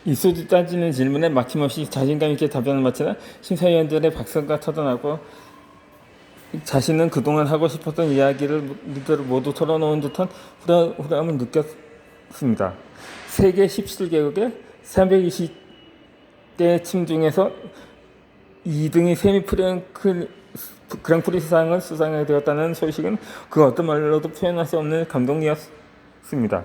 이소지 따지는 질문에 막힘없이 자신감 있게 답변을 마치는 심사위원들의 박수가 터져나고 자신은 그동안 하고 싶었던 이야기를 모두 털어놓은 듯한 후련함을 느꼈습니다. 세계 17개국의 320개 팀 중에서 2등이 세미 그랑프리 수상을 수상하게 되었다는 소식은 그 어떤 말로도 표현할 수 없는 감동이었습니다.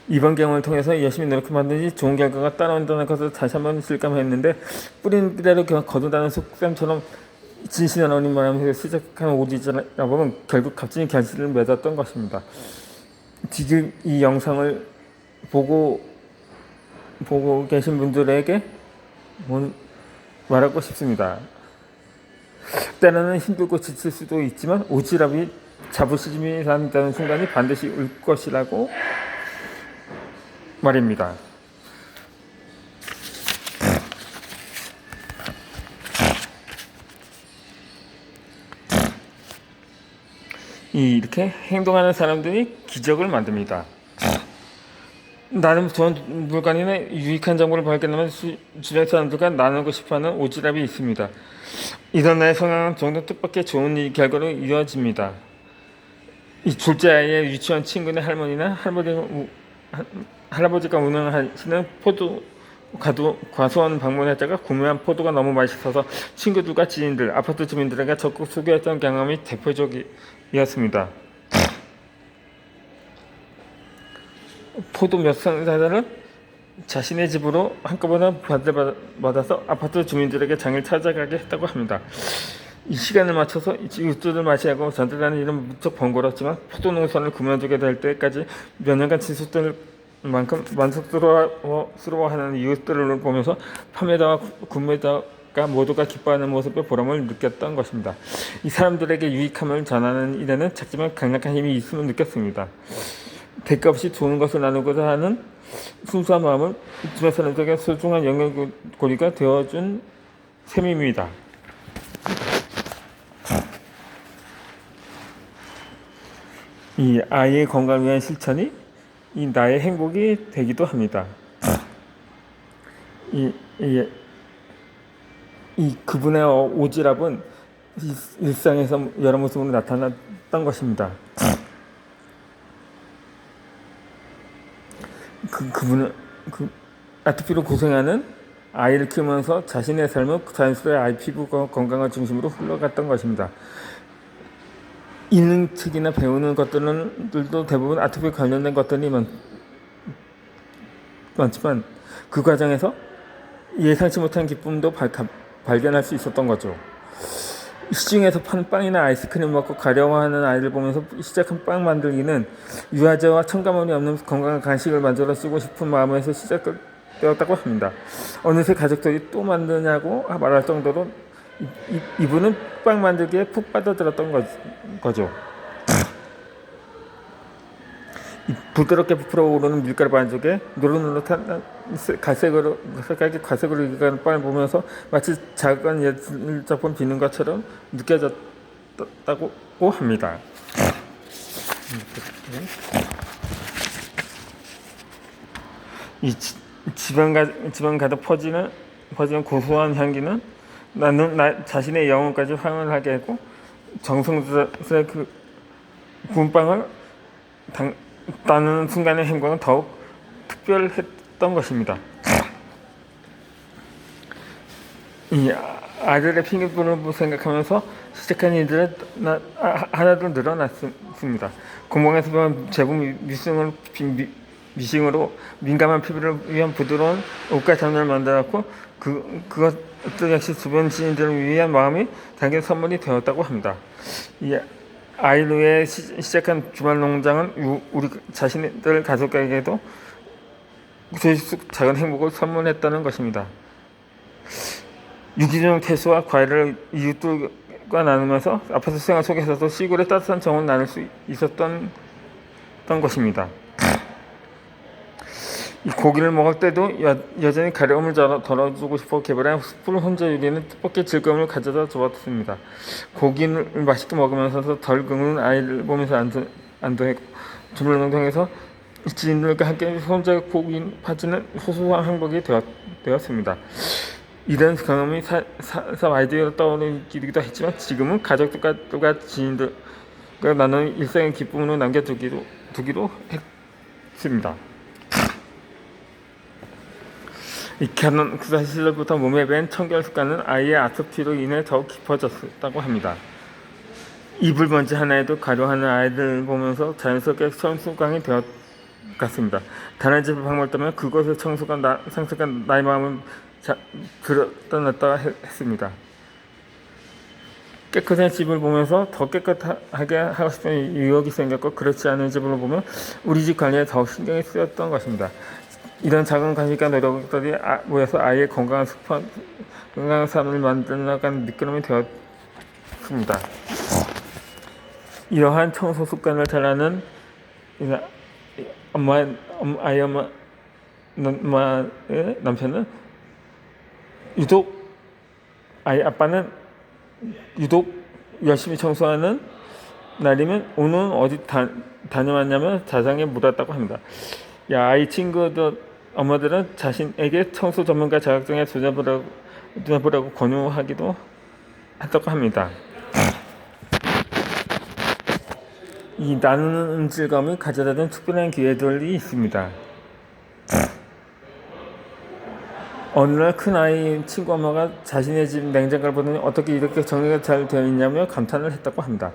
이번 경험을 통해서 열심히 노력해 봤더니 좋은 결과가 따라온다는 것을 다시 한번 실감했는데 뿌린 그대로 거둔다는 속담처럼 진실한 어린 마음에서 시작한 오지라범은 결국 값진 결실을 맺었던 것입니다. 지금 이 영상을 보고 계신 분들에게 말하고 싶습니다. 때로는 힘들고 지칠 수도 있지만 오지랖이 자부심이라는 순간이 반드시 올 것이라고 말입니다. 이렇게 행동하는 사람들이 기적을 만듭니다. 나는 좋은 물건이나 유익한 정보를 발견하면 주변 사람들과 나누고 싶어하는 오지랖이 있습니다. 이런 나의 성향은 종종 뜻밖의 좋은 결과로 이어집니다. 이 둘째 아이의 유치원 친구네 할머니나 할아버지가 운영하시는 과수원 방문했다가 구매한 포도가 너무 맛있어서 친구들과 지인들, 아파트 주민들에게 적극 소개했던 경험이 대표적이었습니다. 포도 몇 상자를 자신의 집으로 한꺼번에 받아서 아파트 주민들에게 장을 찾아가게 했다고 합니다. 이 시간을 맞춰서 이웃들을 맞이하고 전달하는 일은 무척 번거롭지만 포도 농사를 그만두게 될 때까지 몇 년간 지속될 만큼 만족스러워하는 이웃들을 보면서 판매자와 구매자가 모두가 기뻐하는 모습에 보람을 느꼈던 것입니다. 이 사람들에게 유익함을 전하는 일에는 작지만 강력한 힘이 있음을 느꼈습니다. 대가 없이 좋은 것을 나누고자 하는 순수한 마음은 주변 사람들에게 소중한 연결고리가 되어준 셈입니다. 이 아이의 건강을 위한 실천이 이 나의 행복이 되기도 합니다. 그분의 오지랖은 일상에서 여러 모습으로 나타났던 것입니다. 그분은 아토피로 고생하는 아이를 키우면서 자신의 삶은 자연스레 아이 피부 건강을 중심으로 흘러갔던 것입니다. 읽는 책이나 배우는 것들도 대부분 아토피 관련된 것들이 많지만 그 과정에서 예상치 못한 기쁨도 발견할 수 있었던 거죠. 시중에서 파는 빵이나 아이스크림 먹고 가려워하는 아이를 보면서 시작한 빵 만들기는 유화제와 첨가물이 없는 건강한 간식을 만들어 쓰고 싶은 마음에서 시작되었다고 합니다. 어느새 가족들이 또 만드냐고 말할 정도로 이분은 빵 만들기에 푹 빠져들었던 거죠. 부드럽게 부풀어오르는 밀가루 반죽에 노릇노릇한 갈색으로 익어가는 빵을 보면서 마치 작은 예술작품 비는 것처럼 느껴졌다고 합니다. 이 집안 가득 퍼지는 고소한 향기는 자신의 영혼까지 환원하게 하고 정성스레 그 구운 빵을 따는 순간의 행복은 더욱 특별했던 것입니다. 이 아들의 핑계부를 생각하면서 시작한 일들은 하나도 늘어났습니다. 공방에서 보면 제품 미싱으로 민감한 피부를 위한 부드러운 옷과 장면을 만들었고 그것도 역시 주변 지인들을 위한 마음이 담긴 선물이 되었다고 합니다. 이 아이를 위해 시작한 주말 농장은 우리 자신들 가족에게도 조금씩 작은 행복을 선물했다는 것입니다. 유기농 채소와 과일을 이웃들과 나누면서 아파트 생활 속에서도 시골의 따뜻한 정을 나눌 수 있었던 것입니다. 고기를 먹을 때도 여전히 가려움을 덜어주고 싶어 개발한 숯불 혼자 요리는 뜻밖의 즐거움을 가져다 주었습니다. 고기를 맛있게 먹으면서도 덜 굶는 아이를 보면서 안도했고 주말 농장에서 지인들과 함께 손잡고 복이 파지는 소소한 행복이 되었습니다. 이런 경험이 아이디어로 떠오르기도 했지만 지금은 가족들과 지인들과 나누는 일상의 기쁨으로 남겨두기로 했습니다. 이 결혼 구사 시절부터 몸에 밴 청결 습관은 아이의 아토피로 인해 더욱 깊어졌다고 합니다. 이불 먼지 하나에도 가려하는 아이들 보면서 자연스럽게 청소광이 되었습니다. 다른 집을 방문했다면 그곳의 상처가 나의 마음을 들었다 놨다 했습니다. 깨끗한 집을 보면서 더 깨끗하게 하고 싶은 유혹이 생겼고 그렇지 않은 집을 보면 우리 집 관리에 더 신경이 쓰였던 것입니다. 이런 작은 관심과 노력들이 모여서 아이의 건강한 삶을 만들어가는 미끄럼이 되었습니다. 이러한 청소 습관을 잘하는 엄마의 남편은 아빠는 유독 열심히 청소하는 날이면 오늘 어디 다녀왔냐면 자장에 물었다고 합니다. 아이 친구들 엄마들은 자신에게 청소 전문가 자격증에 도전해보라고 권유하기도 했다고 합니다. 이 나누는 즐거움이 가져다준 특별한 기회들이 있습니다. 어느 날 큰아이 친구 엄마가 자신의 집 냉장고를 보더니 어떻게 이렇게 정리가 잘 되어 있냐며 감탄을 했다고 합니다.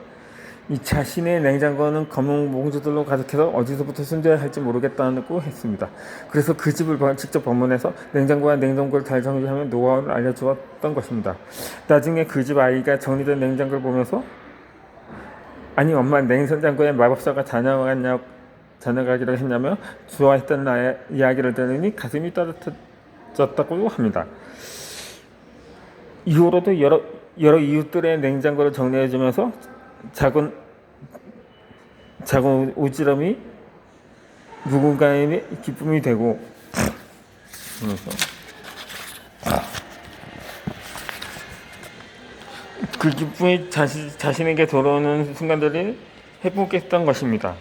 이 자신의 냉장고는 검은 봉지들로 가득해서 어디서부터 숨겨야 할지 모르겠다고 했습니다. 그래서 그 집을 직접 방문해서 냉장고와 냉동고를 잘 정리하면 노하우를 알려주었던 것입니다. 나중에 그 집 아이가 정리된 냉장고를 보면서 아니 엄마 냉장고에 마법사가 다녀가기로 했냐며 좋아했던 나의 이야기를 들으니 가슴이 따뜻해졌다고 합니다. 이후로도 여러 이웃들의 냉장고를 정리해주면서 작은 오지랖이 누군가의 기쁨이 되고 그 기쁨이 자신에게 돌아오는 순간들이 행복했던 것입니다.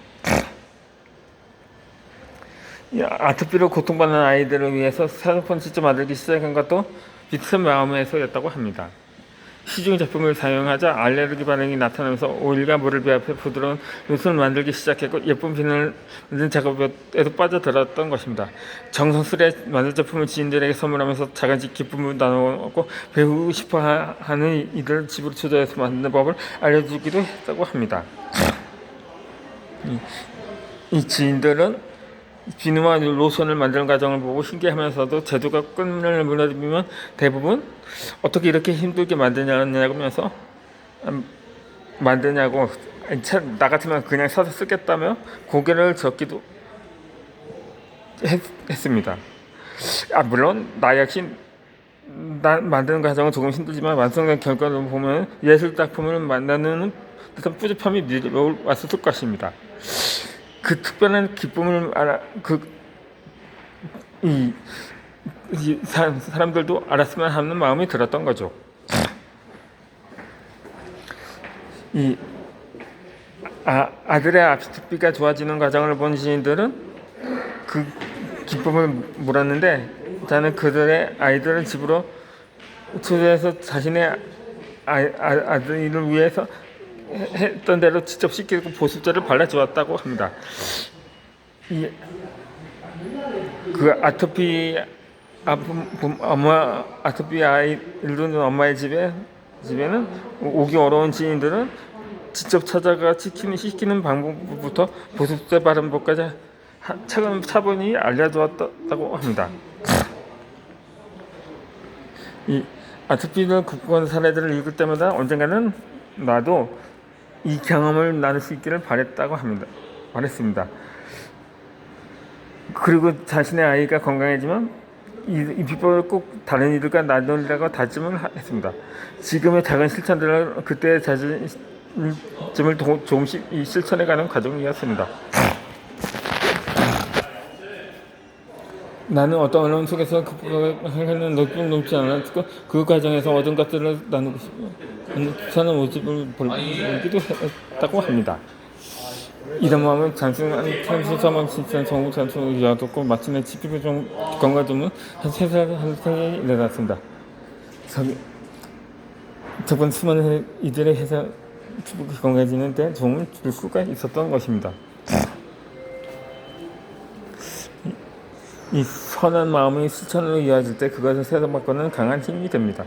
아토피로 고통받는 아이들을 위해서 스마트폰 직접 만들기 시작한 것도 비슷한 마음에서였다고 합니다. 시중 제품을 사용하자 알레르기 반응이 나타나면서 오일과 물을 배합해 부드러운 롯을 만들기 시작했고 예쁜 비늘 만드는 작업에도 빠져들었던 것입니다. 정성스레 만든 제품을 지인들에게 선물하면서 작은씩 기쁨을 나누었고 배우고 싶어하는 이들을 집으로 초대해서 만드는 법을 알려주기도 했다고 합니다. 이 지인들은 비누와 로션을 만드는 과정을 보고 신기하면서도 제도가 끈을 무너뜨리면 대부분 어떻게 이렇게 힘들게 만드냐고 나 같으면 그냥 사서 쓰겠다며 고개를 젓기도 했습니다. 물론 나 역시 만드는 과정은 조금 힘들지만 완성된 결과를 보면 예술 작품을 만드는 듯한 뿌듯함이 왔을 것입니다. 그 특별한 기쁨을 사람들도 알았으면 하는 마음이 들었던 거죠. 아들의 아토피가 좋아지는 과정을 본 지인들은 그 기쁨을 몰았는데 저는 그들의 아이들을 집으로 초대해서 자신의 아들을 위해서 했던 대로 직접 씻기고 보습제를 발라주었다고 합니다. 그 아토피 아이들은 엄마의 집에는 오기 어려운 지인들은 직접 찾아가 씻기는 방법부터 보습제 바르는 법까지 차분히 알려주었다고 합니다. 이 아토피를 극복한 사례들을 읽을 때마다 언젠가는 나도 이 경험을 나눌 수 있기를 바랬습니다. 그리고 자신의 아이가 건강해지면 이 비법을 꼭 다른 이들과 나누려고 다짐을 했습니다. 지금의 작은 실천들은 그때의 자존심을 조금씩 실천해가는 과정이었습니다. 나는 어떤 어려움 속에서 극복하는 높지 않았고 그 과정에서 얻은 것들을 나누고 싶어 사는 모습을 보기도 했다고 합니다. 이런 마음은 단순한 탄수화물 진짜 정부 단순을 이어뒀고 마침내 지피부 건강주문 한 3살 한 생에 일어났습니다. 저번 수많은 이들의 회사 피부가 건강해지는 데 도움을 줄 수가 있었던 것입니다. 이 선한 마음이 실천으로 이어질 때 그것을 세상바꾸는 강한 힘이 됩니다.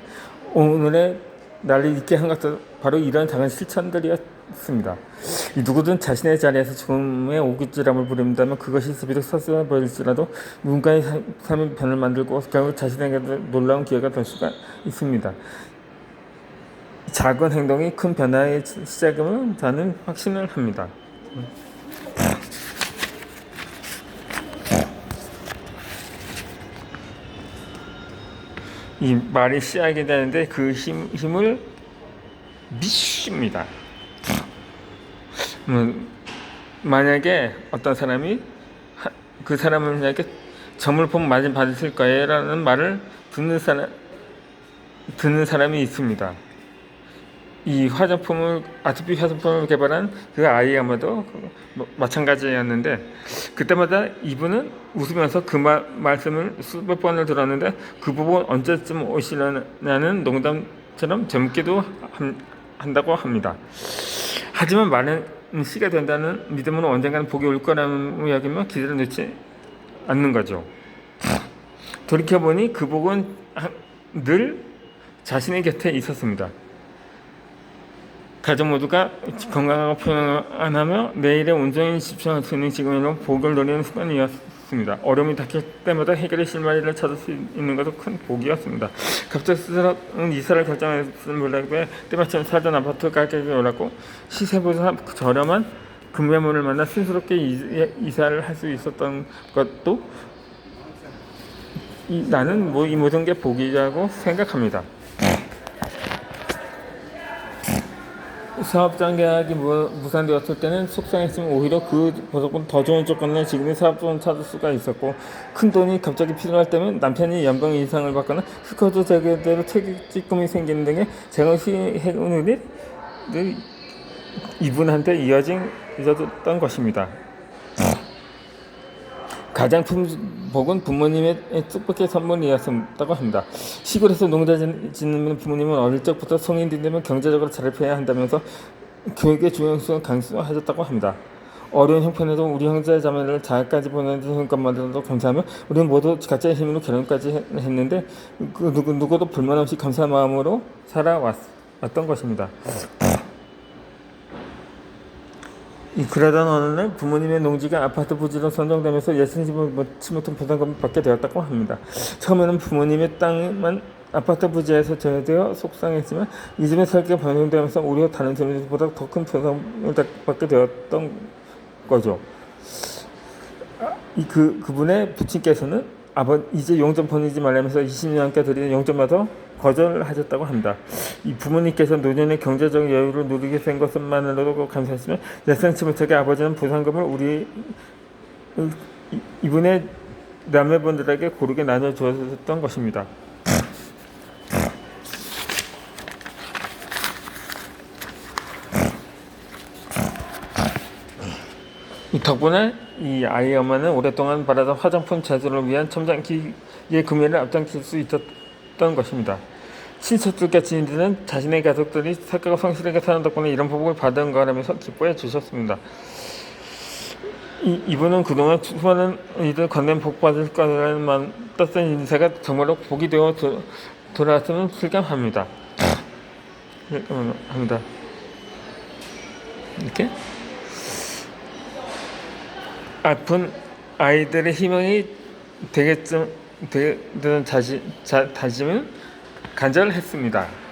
오늘의 나를 있게 한 것도 바로 이런 작은 실천들이었습니다. 누구든 자신의 자리에서 죽음의 오깃질함을 부린다면 그것이 비록 서슴해 보일지라도 누군가의 삶의 변을 만들고 결국 자신에게도 놀라운 기회가 될 수가 있습니다. 작은 행동이 큰 변화의 시작임을 저는 확신을 합니다. 이 말이 씨앗이 되는데 그 힘을 믿습니다. 만약에 어떤 사람이 그 사람에게 저물품 맞이 받으실 거예요 라는 말을 듣는 사람이 있습니다. 이 아토피 화장품을 개발한 그 아이야마도 마찬가지였는데, 그때마다 이분은 웃으면서 그 말씀을 수백 번을 들었는데 그 부분 언제쯤 오시려냐는 농담처럼 재밌기도 한다고 합니다. 하지만 많은 시가 된다는 믿음은 언젠가는 복이 올 거라는 이야기면 기대를 놓지 않는 거죠. 돌이켜보니 그 복은 늘 자신의 곁에 있었습니다. 가족 모두가 건강하고 평안하며 내일에 온전히 집중할 수 있는 지금으로 복을 누리는 순간이었습니다. 어려움이 닥칠 때마다 해결의 실마리를 찾을 수 있는 것도 큰 복이었습니다. 갑작스러운 이사를 결정했을 무렵에 때마침 살던 아파트 가격이 올랐고 시세보다 저렴한 금매물을 만나 순스럽게 이사를 할 수 있었던 것도 나는 이 모든 게 복이라고 생각합니다. 사업장 계약이 무산되었을 때는 속상했지만 오히려 그보다 더 좋은 조건으로 지금의 사업장을 찾을 수가 있었고, 큰 돈이 갑자기 필요할 때면 남편이 연봉 인상을 받거나 스쿼트 재개대로 퇴직금이 생기는 등의 재정시 행운들이 이분한테 이어졌던 것입니다. 가장 큰 복은 부모님의 뜻밖의 선물이었다고 합니다. 시골에서 농사 짓는 부모님은 어릴 적부터 성인이 되면 경제적으로 자립해야 한다면서 교육의 중요성을 강조하셨다고 합니다. 어려운 형편에도 우리 형제 자매를 자까지 보내주는 것만으로도 감사하며 우리는 모두 각자의 힘으로 결혼까지 했는데 누구도 불만 없이 감사한 마음으로 살아왔던 것입니다. 그러던 어느 날 부모님의 농지가 아파트 부지로 선정되면서 예수님을 못지 못한 부담감을 받게 되었다고 합니다. 처음에는 부모님의 땅만 아파트 부지에서 제외되어 속상했지만 이즘에 살기가 변경되면서 오히려 다른 주민들보다 더 큰 부담을 받게 되었던 거죠. 그분의 부친께서는 이제 용돈 보내지 말라면서 20년께 드리는 용돈마저 거절하셨다고 합니다. 이 부모님께서 노년의 경제적 여유를 누리게 된 것만으로도 감사했지만 예상치 못하게 아버지는 보상금을 이분의 남매분들에게 고르게 나눠주었던 것입니다. 덕분에 이 아이 엄마는 오랫동안 바라던 화장품 제조를 위한 첨단기의 구매를 앞당길 수 있었던 것입니다. 친척들과 지인들은 자신의 가족들이 착하고 성실하게 사는 덕분에 이런 복을 받은 거라면서 기뻐해 주셨습니다. 이분은 그동안 수많은 이들 건넨 복 받을 거라는 떴던 인사가 정말로 복이 되어 돌아왔음을 실감합니다. 이렇게 아픈 아이들의 희망이 되는 다짐은 간절했습니다.